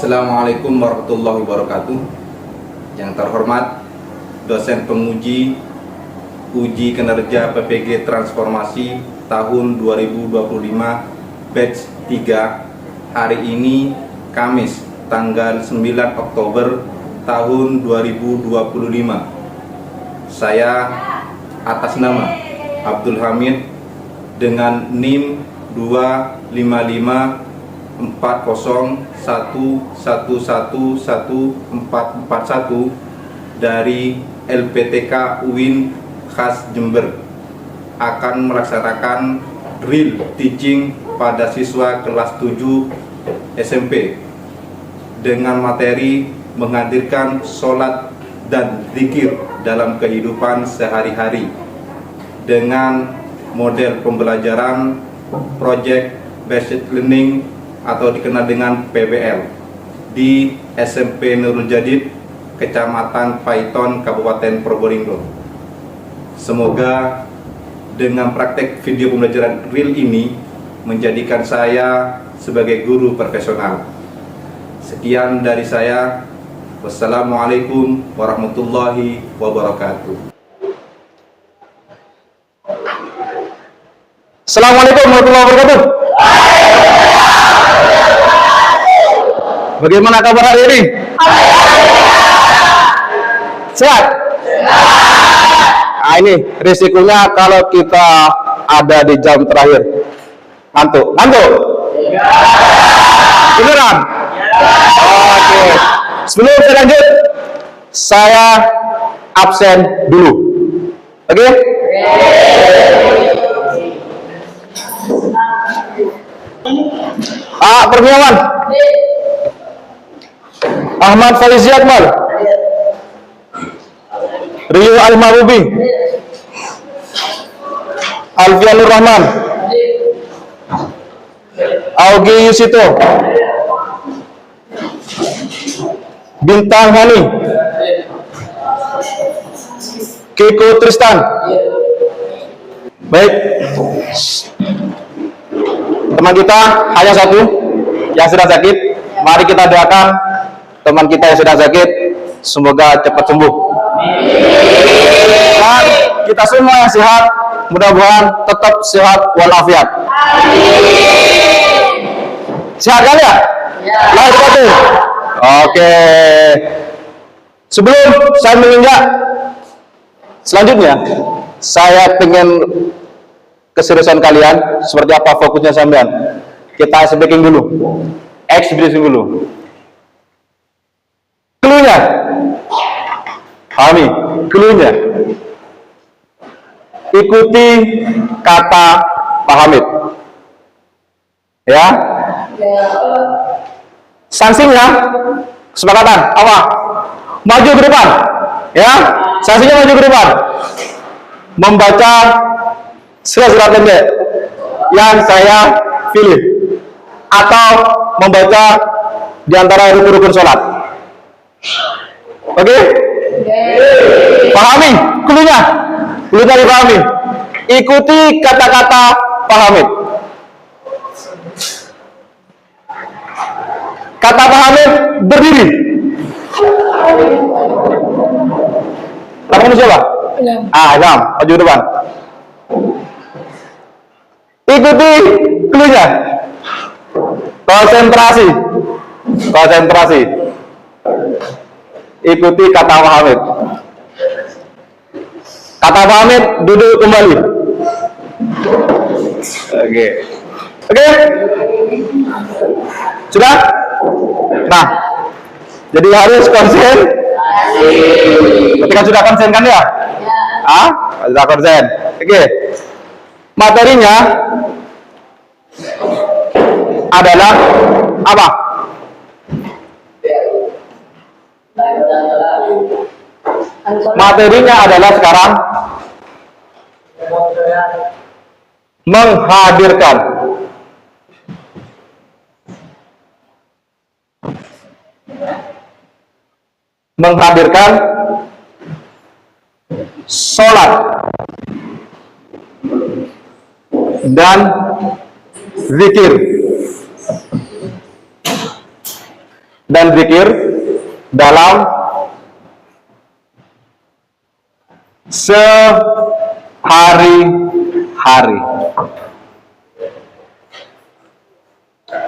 Assalamualaikum warahmatullahi wabarakatuh. Yang terhormat dosen penguji uji kinerja PPG Transformasi tahun 2025 batch 3, hari ini Kamis tanggal 9 Oktober tahun 2025. Saya atas nama Abdul Hamid dengan NIM 25540111441 dari LPTK UIN khas Jember akan melaksanakan drill teaching pada siswa kelas 7 SMP dengan materi menghadirkan sholat dan zikir dalam kehidupan sehari-hari dengan model pembelajaran Project Based Learning atau dikenal dengan PBL di SMP Nurul Jadid, Kecamatan Paiton, Kabupaten Probolinggo. Semoga dengan praktek video pembelajaran real ini menjadikan saya sebagai guru profesional. Sekian dari saya. Wassalamualaikum warahmatullahi wabarakatuh. Assalamualaikum warahmatullahi wabarakatuh. Bagaimana kabar hari ini? Sehat? Nah, ini risikonya kalau kita ada di jam terakhir. Ngantuk? Beneran? Oke. Sebelum saya lanjut, saya absen dulu. Oke? Perniawan Ahmad Faizi Akmal, Rio Al-Marubi, Alfianur Rahman, Augie Yusito, Bintang Hani, Kiko Tristan. Baik, teman kita hanya satu yang sedang sakit. Mari kita doakan teman kita yang sedang sakit, semoga cepat sembuh. Dan kita semua yang sehat, mudah-mudahan tetap sehat walafiat. Sehat kan ya? Oke. Sebelum saya menginjak selanjutnya, saya ingin keseriusan kalian seperti apa fokusnya sampean. Kita speaking dulu, exhibition dulu. Cluenya, pahami cluenya. Ikuti kata Pak Hamid, ya. Sanksinya, kesepakatan apa? Maju ke depan, ya. Sanksinya maju ke depan. Membaca surat-surat pendek yang saya pilih, atau membaca di antara rukun-rukun sholat. Oke? Pahami cluenya? Clue dari pahami. Ikuti kata-kata Pak Hamid. Kata Pak Hamid berdiri. Kamu coba? Ilham, maju depan. Ikuti cluenya. Konsentrasi. Ikuti kata Pak Hamid. Kata Pak Hamid, duduk kembali. Oke. Sudah? Nah, jadi harus konsen. Ketika sudah konsen kan ya? Sudah konsen. Oke. Materinya adalah apa? Materinya adalah sekarang menghadirkan sholat dan zikir dan zikir dalam sehari-hari.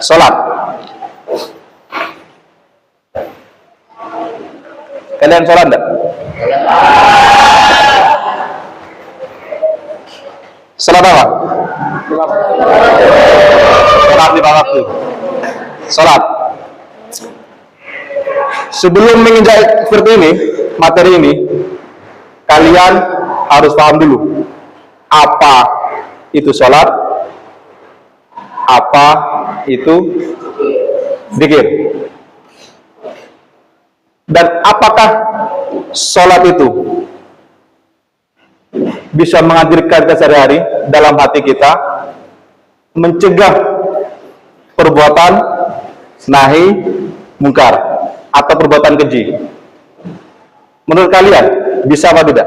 Sholat. Kalian sholat enggak? Sholat apa? Sholat 5 waktu. Sholat. Sebelum menginjak seperti ini, materi ini, kalian harus paham dulu apa itu sholat, apa itu zikir, dan apakah sholat itu bisa menghadirkan kita sehari-hari dalam hati kita, mencegah perbuatan nahi mungkar atau perbuatan keji. Menurut kalian bisa apa tidak?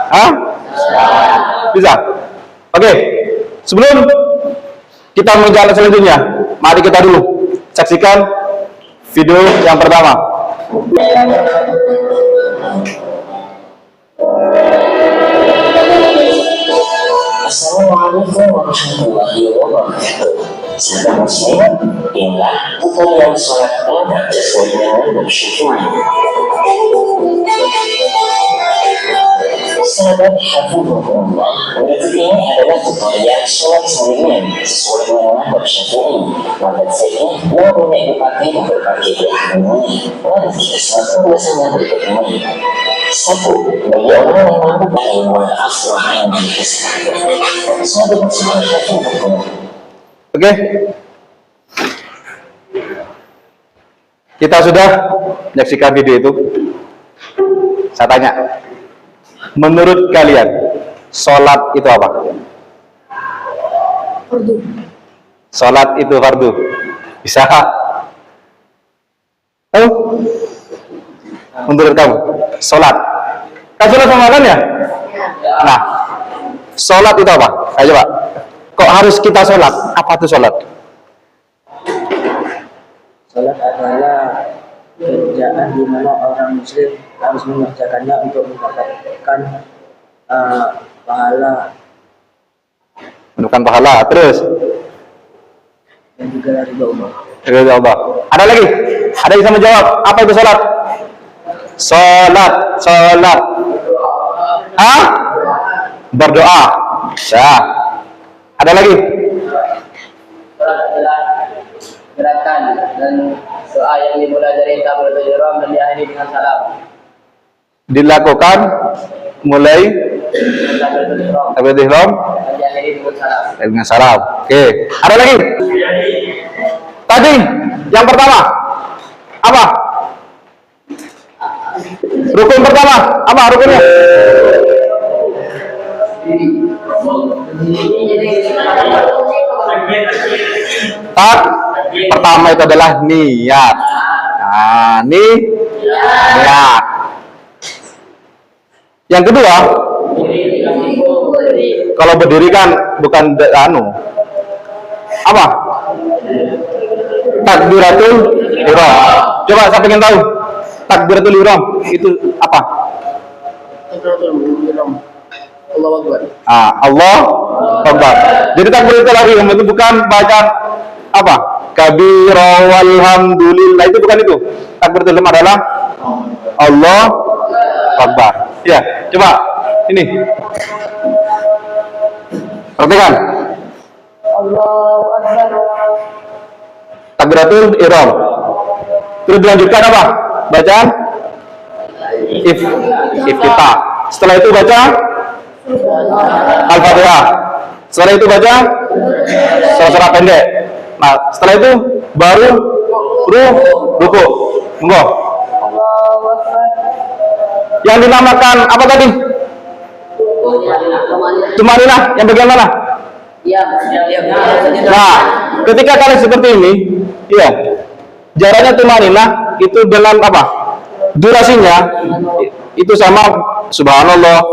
Hah? Bisa? Oke. Sebelum kita menjalankan selanjutnya, mari kita dulu saksikan video yang pertama. Assalamualaikum warahmatullahi wabarakatuh. Sahabat muslim, inilah tutorial sholat pada sesuai dengan bersyukur. Sahabat hafizahullah, berikut ini adalah tutorial sholat sunnian sesuai dengan bersyukur. Maka ini boleh dipakai di berbagai ilmu. Mari kita satu bersama berikut ini. 1. Bagi orang yang mampu ilmu aflah yang dikisahkan. Sahabat muslim hafizahullah. Oke. Kita sudah menyaksikan video itu. Saya tanya, menurut kalian sholat itu apa? Fardu. Sholat itu fardu. Bisa? Oh? Menurut kamu sholat? Kan sholat sama kan ya? Nah, sholat itu apa? Ayo Pak. Kok harus kita sholat? Apa itu sholat? Salat adalah kerjaan di mana orang muslim harus mengerjakannya untuk mendapatkan pahala Menunjukkan pahala. Terus? dan juga ridho Allah. Ridho Allah. Ada lagi? Ada yang bisa menjawab? Apa itu sholat? Sholat. Hah? Berdoa. Ya. Ada lagi? Sholat adalah gerakan dan doa yang dimulai dari takbiratul ihram dan diakhiri dengan salam. Dilakukan mulai Takbiratul ihram takbiratul ihram dan diakhiri dengan salam. dengan salam. Oke. Ada lagi? Tadi yang pertama apa? Rukun pertama apa rukunnya? Pertama itu adalah niat. Nah, niat. Yang kedua, kalau berdiri kan bukan apa? Takbiratul ihram. Coba saya pengen tahu. Takbiratul ihram itu apa? Takbiratul ihram. Allahu Akbar. Allah Akbar. Jadi takbiratul ihram itu bukan bacaan apa? Kabira walhamdulillah, itu bukan itu. Takbiratul ihram adalah Allah Akbar. Ya, coba ini. Perhatikan. Allahu Akbar. Takbiratul ihram. Terus dilanjutkan apa? Bacaan iftitah. Setelah itu baca Al-Fatihah. Setelah itu baca surah pendek. Nah, setelah itu baru ruku. Monggo. Yang dinamakan apa tadi? Tumaninah. Yang bagian mana? Ya. Nah, ketika kalian seperti ini, iya, jaraknya tumaninah itu dengan apa? Durasinya itu sama subhanallah,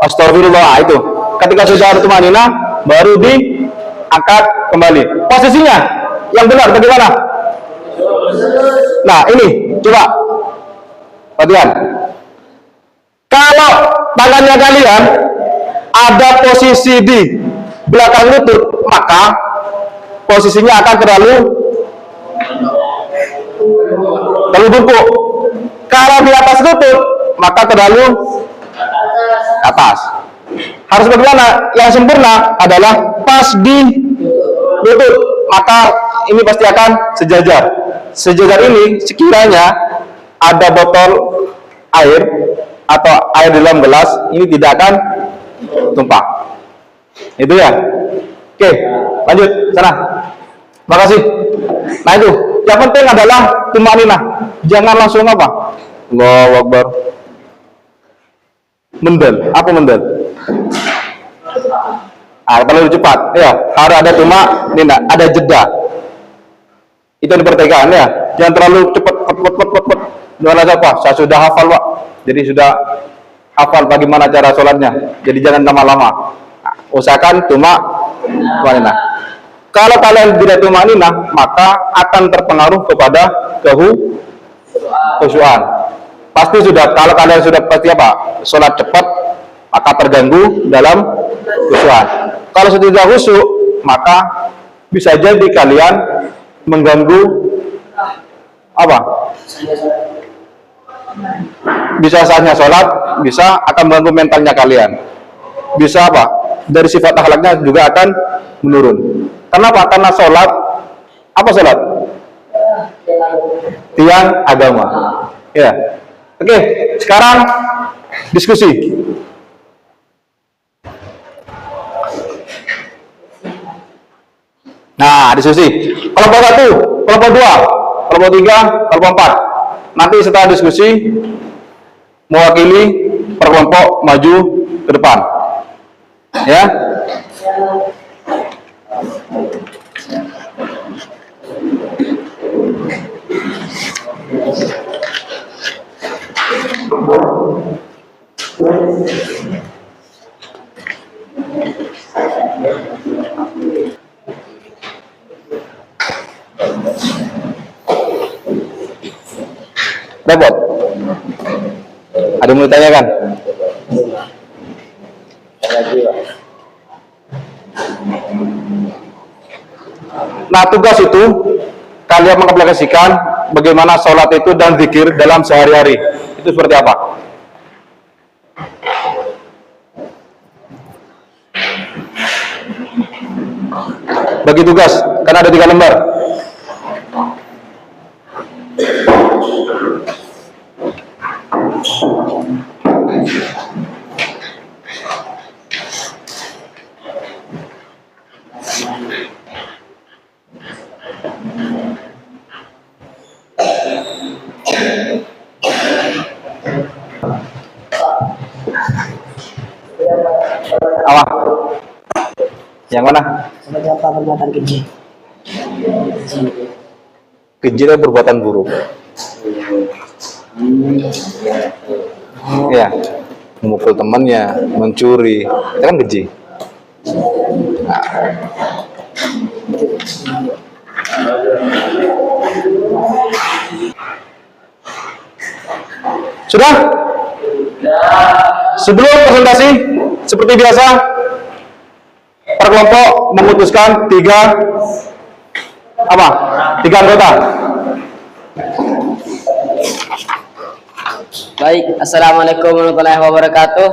astagfirullah, itu. Ketika sudah ada tumaninah, baru diangkat kembali. Posisinya Yang benar bagaimana? Nah, ini coba perhatian. Kalau tangannya kalian ada posisi di belakang lutut, maka posisinya akan terlalu bungkuk. Kalau di atas lutut, maka terlalu atas. Harus bagaimana? Yang sempurna adalah pas di lutut, maka ini pasti akan sejajar. Sejajar ini sekiranya ada botol air atau air di dalam gelas, ini tidak akan tumpah. Itu ya. Oke, lanjut sana. Makasih. Nah itu, yang penting adalah tumaninah. Jangan langsung apa? Allahu Akbar. Mendel. Apa mendel? Terlalu cepat. Ya, harus ada tumaninah, ada jeda. Itu yang diperhatikan ya. Jangan terlalu cepat. Jangan apa? Saya sudah hafal, Pak. Jadi sudah hafal bagaimana cara sholatnya. Jadi jangan lama-lama. Usahakan tumaninah. Kalau kalian tidak tumaninah, maka akan terpengaruh kepada kehusuan. Pasti sudah, kalau kalian sudah pasti apa? Sholat cepat, maka terganggu dalam kehusuan. Kalau sudah khusyuk, maka bisa jadi kalian mengganggu apa? Bisa sahnya sholat, bisa akan mengganggu mentalnya kalian. Bisa apa? Dari sifat akhlaknya juga akan menurun. Kenapa? Karena sholat, apa sholat? Tiang agama. Ya. Oke, sekarang diskusi. Nah, diskusi. Kelompok 1, kelompok 2, kelompok 3, kelompok 4. Nanti setelah diskusi, mewakili per kelompok maju ke depan. Ya. Repot. Ada yang mau ditanyakan? Nah, tugas itu kalian mengaplikasikan bagaimana sholat itu dan zikir dalam sehari-hari. Itu seperti apa? Bagi tugas, karena ada 3 lembar. Apa? Yang mana? Sebagai apa perbuatan keji? Keji itu perbuatan buruk. Ya, memukul temannya, mencuri, itu kan keji. Nah. Sudah? Sebelum presentasi, seperti biasa, per kelompok memutuskan 3 anggota. Baik, assalamualaikum warahmatullahi wabarakatuh.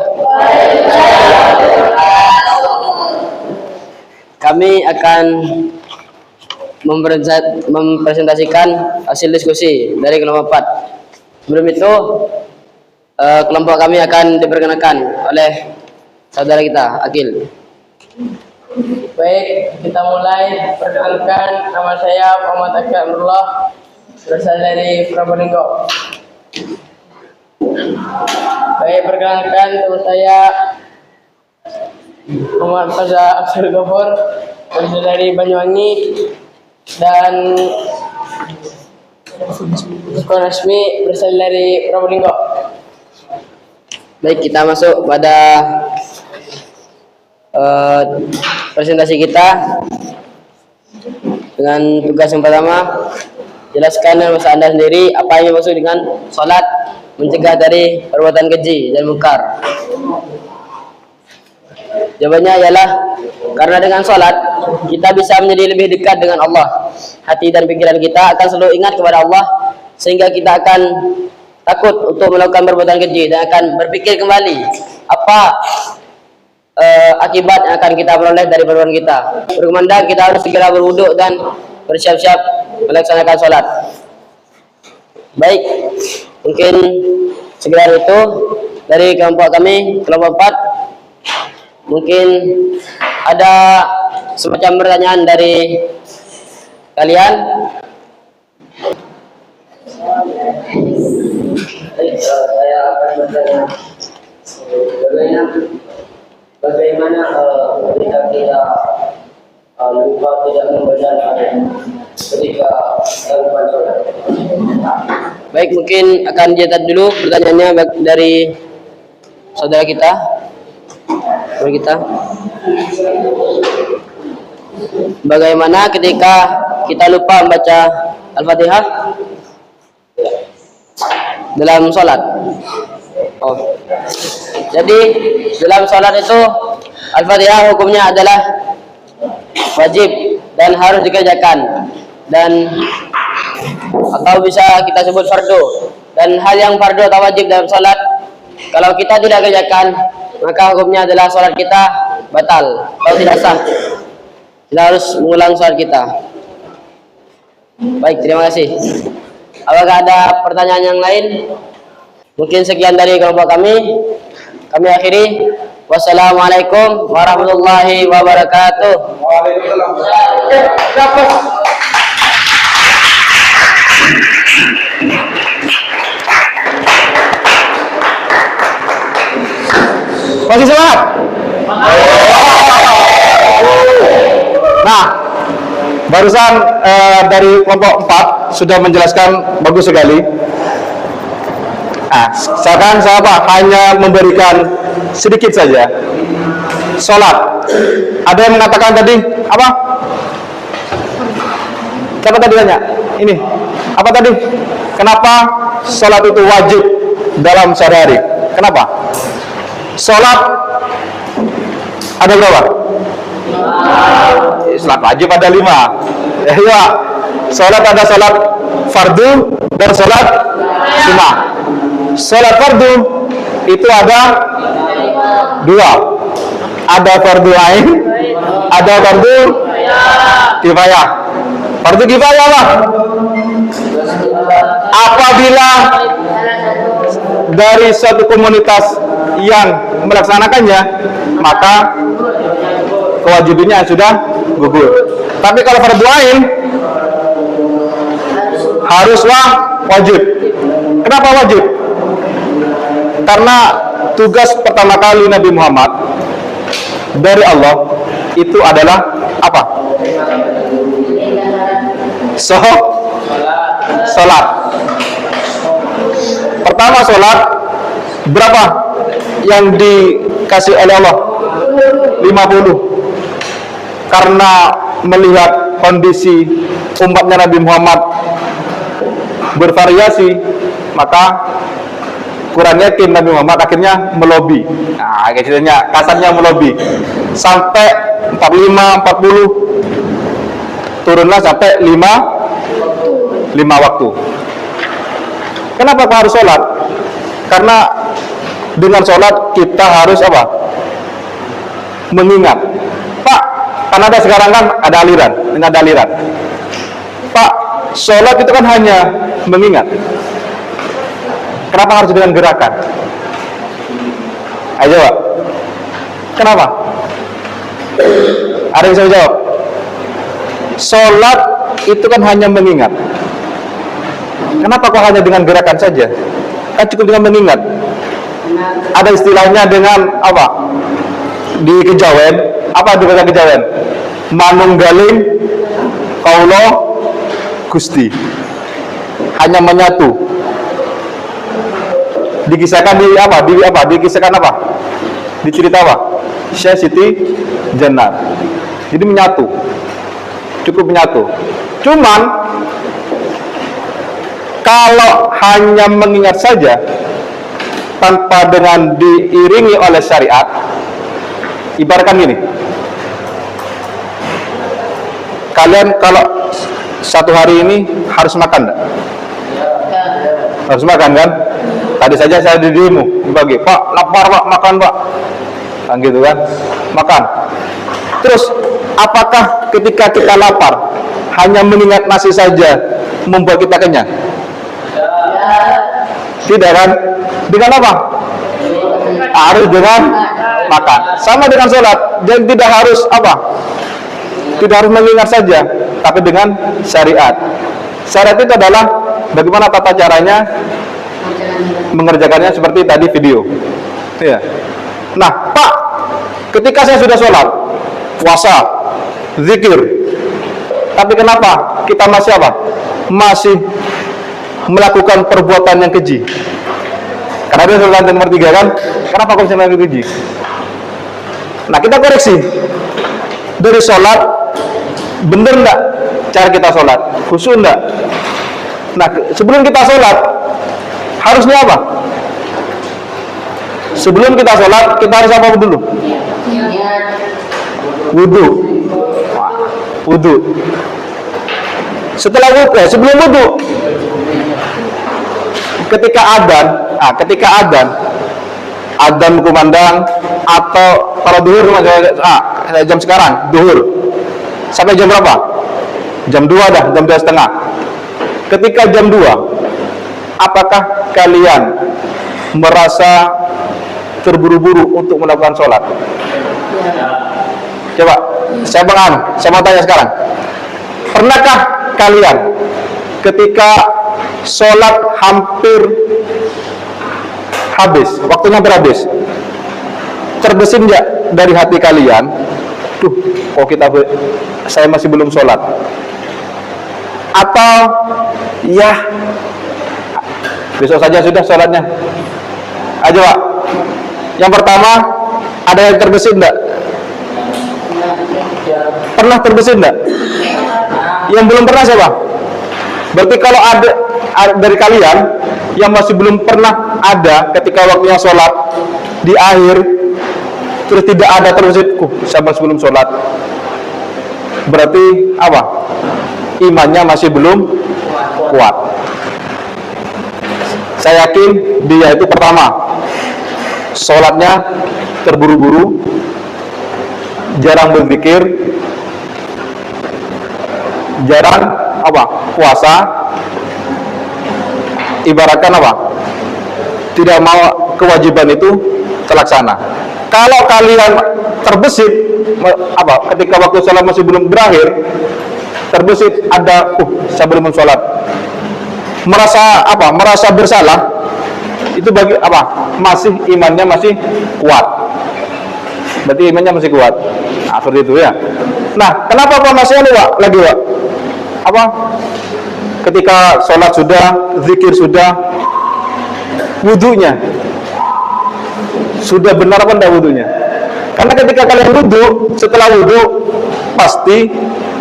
Kami akan mempresentasikan hasil diskusi dari kelompok 4. Sebelum itu, kelompok kami akan diperkenalkan oleh saudara kita, Akil. Baik, kita mulai. Perkenalkan, nama saya Muhammad Akil Amrullah, berasal dari Probolinggo. Baik, perkenalkan, teman saya Muhammad Faza Abdul Ghafur, berasal dari Banyuwangi, dan Sukun Rasmi, berasal dari Probolinggo. Baik, kita masuk pada presentasi kita. dengan tugas yang pertama, jelaskan dan masa Anda sendiri apa yang dimaksud dengan salat mencegah dari perbuatan keji dan mungkar. Jawabannya ialah karena dengan salat kita bisa menjadi lebih dekat dengan Allah. Hati dan pikiran kita akan selalu ingat kepada Allah, sehingga kita akan takut untuk melakukan perbuatan keji dan akan berpikir kembali apa akibat yang akan kita peroleh dari perbuatan kita. Berkumandang kita harus segera berwuduk dan bersiap-siap melaksanakan sholat. Baik, mungkin sekedar itu dari kelompok kami, kelompok 4. Mungkin ada semacam pertanyaan dari kalian. Saya akan bertanya, bagaimana ketika kita lupa tidak membaca ketika melakukan sholat. Baik, mungkin akan dicatat dulu pertanyaannya dari saudara kita. Bagaimana ketika kita lupa membaca Al-Fatihah dalam sholat? Oh, jadi dalam sholat itu Al-Fatihah hukumnya adalah wajib dan harus dikerjakan, dan atau bisa kita sebut fardu. Dan hal yang fardu atau wajib dalam sholat, kalau kita tidak kerjakan, maka hukumnya adalah sholat kita batal atau tidak sah. Kita harus mengulang sholat kita. Baik, terima kasih. Apakah ada pertanyaan yang lain? Mungkin sekian dari kelompok kami. Kami akhiri. Wassalamualaikum warahmatullahi wabarakatuh. Masih semangat? Nah, barusan dari kelompok 4 sudah menjelaskan bagus sekali. Nah, sekarang saya hanya memberikan sedikit saja. Sholat. Ada yang mengatakan tadi apa? Siapa tadi tanya? Ini. Apa tadi? Kenapa sholat itu wajib dalam sehari-hari? Kenapa? Sholat ada berapa? Sholat wajib ada 5. Ya, sholat ada sholat fardu dan sholat sunnah. Sholat fardu itu ada 2. Ada fardu ain, ada fardu kifayah. Fardu kifayah lah. Apabila dari suatu komunitas yang melaksanakannya, maka kewajibannya sudah gugur. Tapi kalau fardu ain haruslah wajib. Kenapa wajib? Karena tugas pertama kali Nabi Muhammad dari Allah itu adalah apa? Sholat. Pertama sholat, berapa yang dikasih oleh Allah? 50. Karena melihat kondisi umatnya Nabi Muhammad bervariasi, maka kurang yakin Nabi Muhammad akhirnya melobi. Nah, kisahnya kasarnya melobi sampai 45, 40, turunlah sampai 5 waktu. Kenapa kok harus sholat? Karena dengan sholat kita harus apa? Mengingat. Pak, kan ada sekarang kan ada aliran, ini ada aliran. Pak, sholat itu kan hanya mengingat. Kenapa harus dengan gerakan? Ayo, Pak. Kenapa? Ada yang bisa jawab? Sholat itu kan hanya mengingat. Kenapa kok hanya dengan gerakan saja? Kan cukup dengan mengingat. Ada istilahnya dengan apa? Di Kejawen, apa di bahasa Kejawen? Manunggaling kaulo Gusti. Hanya menyatu. Dikisahkan dikisahkan apa? Di cerita apa? Syekh Siti Jenar. Jadi menyatu. cukup menyatu. Cuman kalau hanya mengingat saja tanpa dengan diiringi oleh syariat, ibaratkan gini, kalian kalau satu hari ini harus makan enggak? Harus makan kan? Tadi saja saya di demo dibagi, Pak lapar Pak, makan Pak, kan gitu kan, makan. Terus apakah ketika kita lapar hanya mengingat nasi saja membuat kita kenyang? Tidak kan? Dengan apa? Harus dengan makan. Sama dengan sholat, dan tidak harus apa? Tidak harus mengingat saja, tapi dengan syariat. Syariat itu adalah bagaimana tata caranya mengerjakannya seperti tadi video. Ya. Nah, Pak, ketika saya sudah sholat, puasa, zikir, tapi kenapa kita masih apa? Masih melakukan perbuatan yang keji. Karena dia sholat nomor 3 kan? Kenapa kok bisa melakukan keji? Nah, kita koreksi. Dari sholat, bener enggak cara kita sholat? Khusyuk enggak? Nah, sebelum kita sholat, harusnya apa? Sebelum kita sholat, kita harus apa dulu? Wudu. Wudu. Setelah wudu, sebelum wudu, ketika adzan berkumandang, atau kalau duhur jam sekarang duhur sampai jam berapa? Jam 2 dah, jam 2:30. Ketika jam 2, apakah kalian merasa terburu-buru untuk melakukan sholat? Coba, saya mau tanya sekarang, pernahkah kalian ketika sholat hampir habis, waktunya hampir habis, terbesit nggak dari hati kalian, saya masih belum sholat? Atau ya besok saja sudah sholatnya aja Pak? Yang pertama, ada yang terbesit enggak? Pernah terbesit enggak? Yang belum pernah siapa? Berarti kalau ada dari kalian yang masih belum pernah ada ketika waktunya sholat di akhir, terus tidak ada terbesit, saya masih belum sholat, berarti apa? Imannya masih belum kuat. Saya yakin dia itu pertama, sholatnya terburu-buru, jarang berzikir, jarang puasa, ibaratkan tidak mau kewajiban itu terlaksana. Kalau kalian terbesit ketika waktu sholat masih belum berakhir, terbesit ada saya belum sholat, merasa bersalah, itu bagi masih imannya masih kuat, berarti imannya masih kuat. Nah, seperti itu ya. Nah, kenapa Pak masih lagi Pak? Ketika sholat sudah, zikir sudah, wudunya sudah benar apa enggak wudunya? Karena ketika kalian wudu, setelah wudu pasti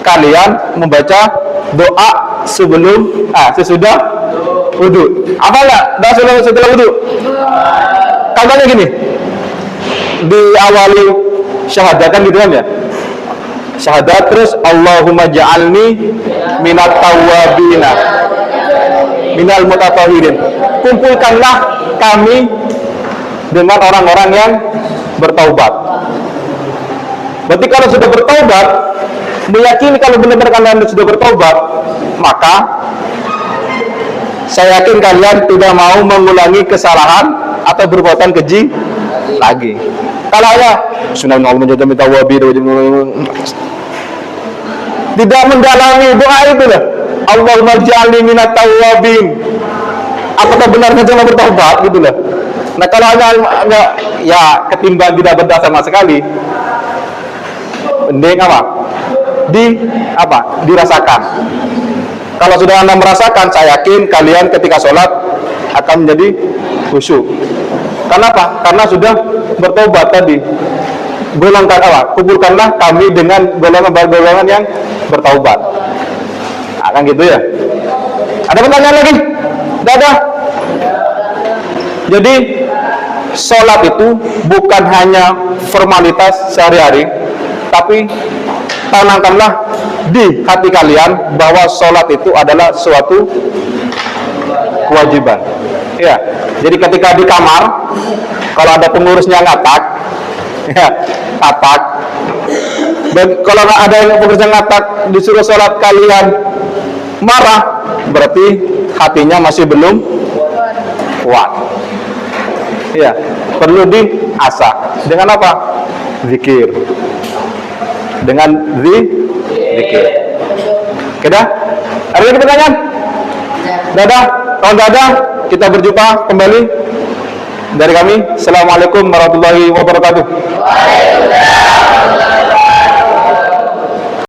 kalian membaca doa sesudah wudu. Apa enggak? Doa setelah wudu. Contohnya gini, diawali syahadat kan gitu kan ya? Syahadat, terus Allahumma ja'alni minat tawwabina minal mutatahhirin. Kumpulkanlah kami dengan orang-orang yang bertaubat. Berarti kalau sudah bertaubat, meyakini kalau benar-benar kalian sudah bertaubat, maka saya yakin kalian tidak mau mengulangi kesalahan atau perbuatan keji lagi. Kalau ya sunnah menjadi tawwabi, tidak mendalami doa itu lah, Allahumma ja'alni minat tawwabin, apakah benar saja mau bertaubat gitu lah. Nah, kalau hanya ya ketimbang tidak berdasar sama sekali, mending dirasakan. Kalau sudah Anda merasakan, saya yakin kalian ketika sholat akan menjadi khusyuk. Kenapa? Karena sudah bertobat tadi. Kumpulkanlah kami dengan golongan yang bertaubat. Nah, kan gitu ya. Ada pertanyaan lagi? Tidak ada? Jadi sholat itu bukan hanya formalitas sehari-hari, tapi tanamkanlah di hati kalian bahwa sholat itu adalah suatu kewajiban. Ya, jadi ketika di kamar, kalau ada pengurusnya ngatak, ya, ngatak. Dan kalau ada yang pengurusnya ngatak disuruh sholat kalian marah, berarti hatinya masih belum kuat. Ya, perlu diasah. Dengan apa? Zikir. Dengan zikir. Oke dah? Ada lagi pertanyaan? Dadah. Kalau nggak ada, kita berjumpa kembali dari kami. Assalamualaikum warahmatullahi wabarakatuh.